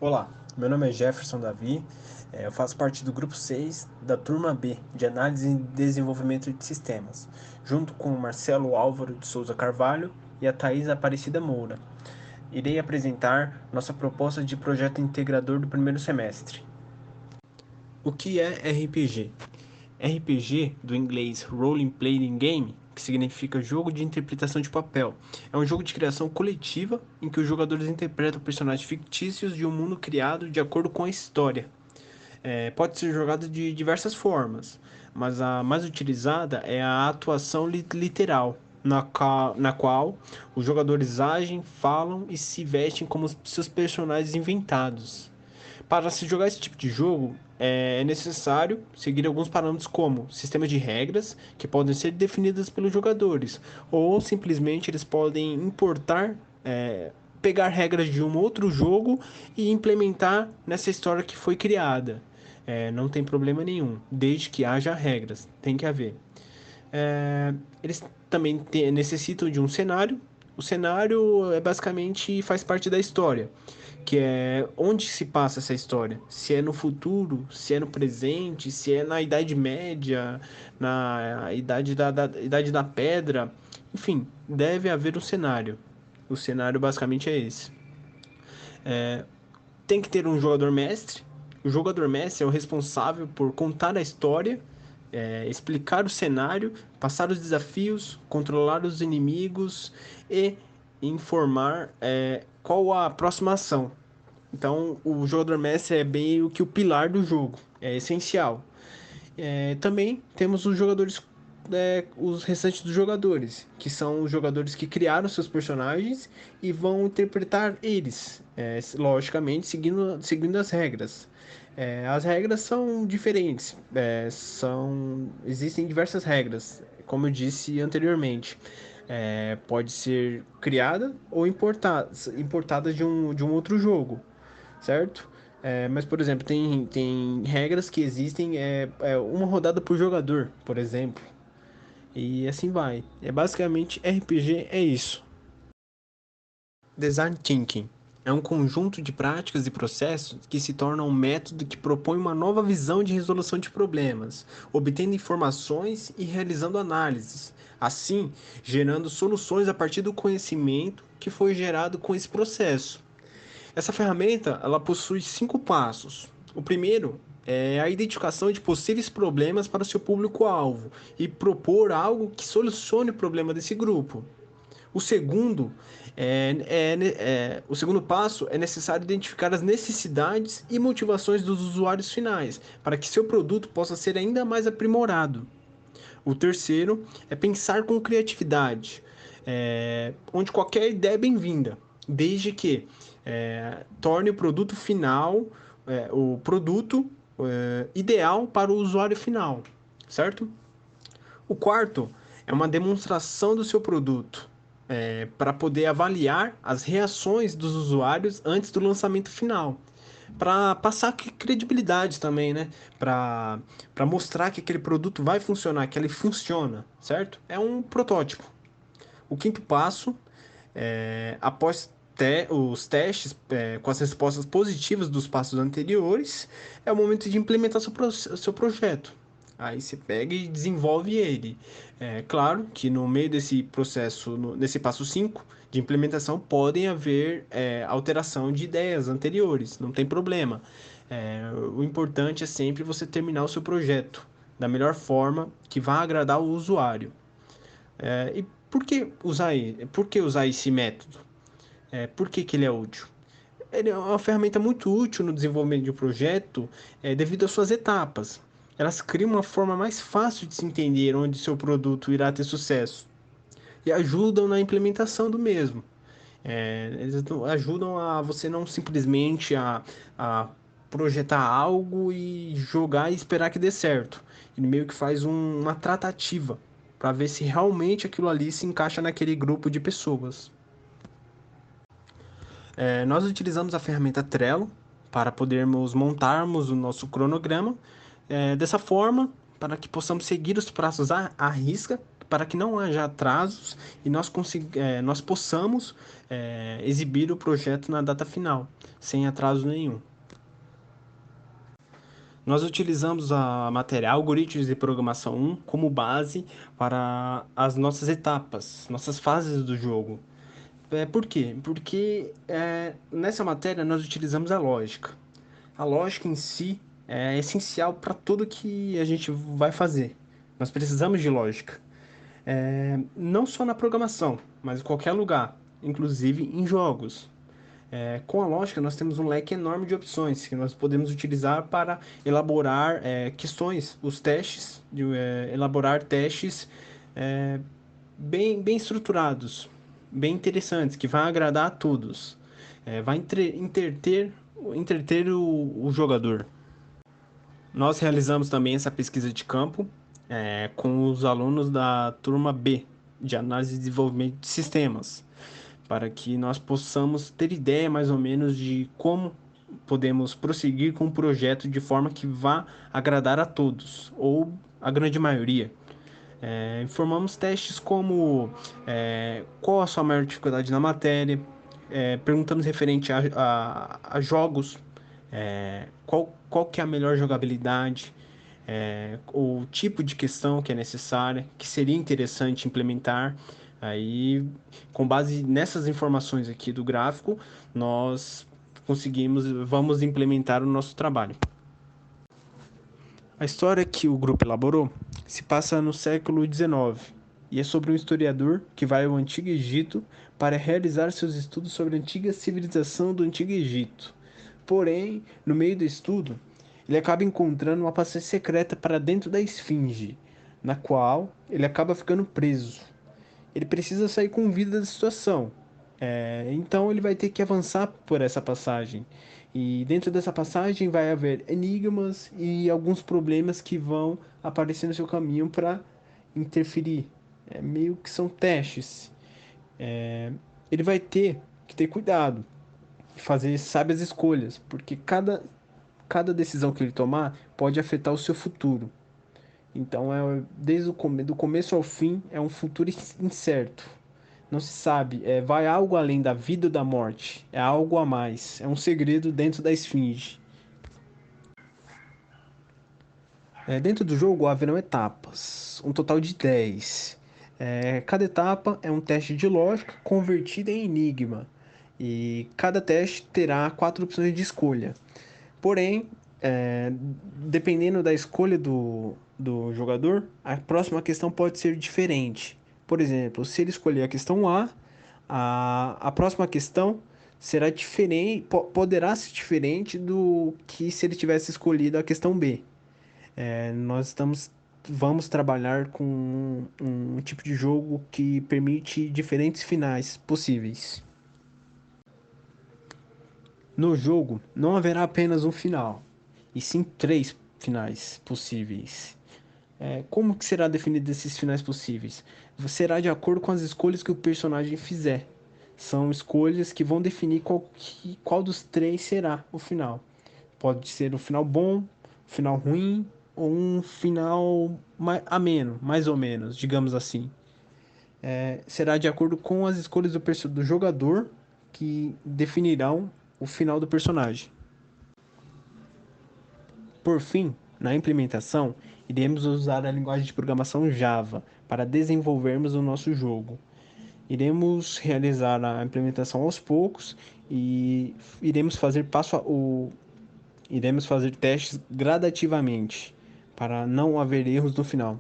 Olá, meu nome é Jefferson Davi, eu faço parte do grupo 6 da turma B de Análise e Desenvolvimento de Sistemas, junto com o Marcelo Álvaro de Souza Carvalho e a Thais Aparecida Moura. Irei apresentar nossa proposta de projeto integrador do primeiro semestre. O que é RPG? RPG, do inglês Role Playing Game, que significa jogo de interpretação de papel, é um jogo de criação coletiva em que os jogadores interpretam personagens fictícios de um mundo criado de acordo com a história. Pode ser jogado de diversas formas, mas a mais utilizada é a atuação literal, na qual os jogadores agem, falam e se vestem como seus personagens inventados. Para se jogar esse tipo de jogo, é necessário seguir alguns parâmetros como sistemas de regras, que podem ser definidas pelos jogadores, ou simplesmente eles podem importar, pegar regras de um outro jogo e implementar nessa história que foi criada. Não tem problema nenhum, desde que haja regras, tem que haver. Eles também necessitam de um cenário. O cenário basicamente faz parte da história, que é onde se passa essa história. Se é no futuro, se é no presente, se é na Idade Média, na Idade da Pedra. Enfim, deve haver um cenário. O cenário basicamente é esse. Tem que ter um jogador mestre. O jogador mestre é o responsável por contar a história, explicar o cenário, passar os desafios, controlar os inimigos e informar qual a próxima ação. Então, o jogador mestre é bem o que o pilar do jogo, é essencial. Também temos os jogadores, os restantes dos jogadores, que são os jogadores que criaram seus personagens e vão interpretar eles, logicamente seguindo as regras. As regras são diferentes, existem diversas regras, como eu disse anteriormente. Pode ser criada ou importada de um outro jogo, certo? Mas, por exemplo, tem regras que existem, uma rodada por jogador, por exemplo. E assim vai. Basicamente, RPG é isso. Design Thinking é um conjunto de práticas e processos que se tornam um método que propõe uma nova visão de resolução de problemas, obtendo informações e realizando análises, assim, gerando soluções a partir do conhecimento que foi gerado com esse processo. Essa ferramenta ela possui 5 passos. O primeiro é a identificação de possíveis problemas para o seu público-alvo e propor algo que solucione o problema desse grupo. O segundo o segundo passo é necessário identificar as necessidades e motivações dos usuários finais para que seu produto possa ser ainda mais aprimorado. O terceiro é pensar com criatividade, onde qualquer ideia é bem-vinda, desde que torne o produto final, o produto ideal para o usuário final, certo? O quarto é uma demonstração do seu produto, para poder avaliar as reações dos usuários antes do lançamento final, para passar credibilidade também, né? Para mostrar que aquele produto vai funcionar, que ele funciona, certo? É um protótipo. O quinto passo, após os testes com as respostas positivas dos passos anteriores, é o momento de implementar seu projeto. Aí você pega e desenvolve ele. Claro que no meio desse processo, nesse passo 5 de implementação, podem haver alteração de ideias anteriores, não tem problema. O importante é sempre você terminar o seu projeto da melhor forma que vai agradar o usuário. E por que usar esse método? Por que, que ele é útil? Ele é uma ferramenta muito útil no desenvolvimento de um projeto devido às suas etapas. Elas criam uma forma mais fácil de se entender onde seu produto irá ter sucesso e ajudam na implementação do mesmo. Eles ajudam a você não simplesmente a projetar algo e jogar e esperar que dê certo. Ele meio que faz uma tratativa para ver se realmente aquilo ali se encaixa naquele grupo de pessoas. Nós utilizamos a ferramenta Trello para podermos montarmos o nosso cronograma dessa forma, para que possamos seguir os prazos à risca, para que não haja atrasos e nós possamos exibir o projeto na data final, sem atraso nenhum. Nós utilizamos a matéria Algoritmos de Programação 1 como base para as nossas etapas, nossas fases do jogo. Por quê? Porque nessa matéria nós utilizamos a lógica. A lógica em si é essencial para tudo que a gente vai fazer. Nós precisamos de lógica. Não só na programação, mas em qualquer lugar, inclusive em jogos. Com a lógica, nós temos um leque enorme de opções que nós podemos utilizar para elaborar questões, os testes, elaborar testes bem estruturados, bem interessantes, que vai agradar a todos, vai entreter o jogador. Nós realizamos também essa pesquisa de campo com os alunos da turma B, de análise e desenvolvimento de sistemas, para que nós possamos ter ideia mais ou menos de como podemos prosseguir com o projeto de forma que vá agradar a todos, ou a grande maioria. Informamos testes como qual a sua maior dificuldade na matéria, perguntamos referente a jogos, qual que é a melhor jogabilidade, o tipo de questão que é necessária, que seria interessante implementar. Aí, com base nessas informações aqui do gráfico, nós vamos implementar o nosso trabalho. A história que o grupo elaborou se passa no século XIX e é sobre um historiador que vai ao Antigo Egito para realizar seus estudos sobre a antiga civilização do Antigo Egito. Porém, no meio do estudo, ele acaba encontrando uma passagem secreta para dentro da esfinge, na qual ele acaba ficando preso. Ele precisa sair com vida da situação. Então ele vai ter que avançar por essa passagem. E dentro dessa passagem vai haver enigmas e alguns problemas que vão aparecer no seu caminho para interferir. Meio que são testes. Ele vai ter que ter cuidado, fazer sábias escolhas, porque cada decisão que ele tomar pode afetar o seu futuro. Então, desde do começo ao fim, é um futuro incerto. Não se sabe, vai algo além da vida ou da morte. É algo a mais. É um segredo dentro da esfinge. Dentro do jogo haverão etapas, um total de 10. Cada etapa é um teste de lógica convertido em enigma. E cada teste terá 4 opções de escolha. Porém, dependendo da escolha do jogador, a próxima questão pode ser diferente. Por exemplo, se ele escolher a questão a próxima questão será diferente, poderá ser diferente do que se ele tivesse escolhido a questão B. Nós vamos trabalhar com um tipo de jogo que permite diferentes finais possíveis. No jogo, não haverá apenas um final, e sim 3 finais possíveis. Como que será definido esses finais possíveis? Será de acordo com as escolhas que o personagem fizer. São escolhas que vão definir qual dos 3 será o final. Pode ser um final bom, um final ruim, ou um final ameno, mais ou menos, digamos assim. Será de acordo com as escolhas do jogador que definirão o final do personagem. Por fim, na implementação, iremos usar a linguagem de programação Java para desenvolvermos o nosso jogo. Iremos realizar a implementação aos poucos e iremos fazer iremos fazer testes gradativamente para não haver erros no final.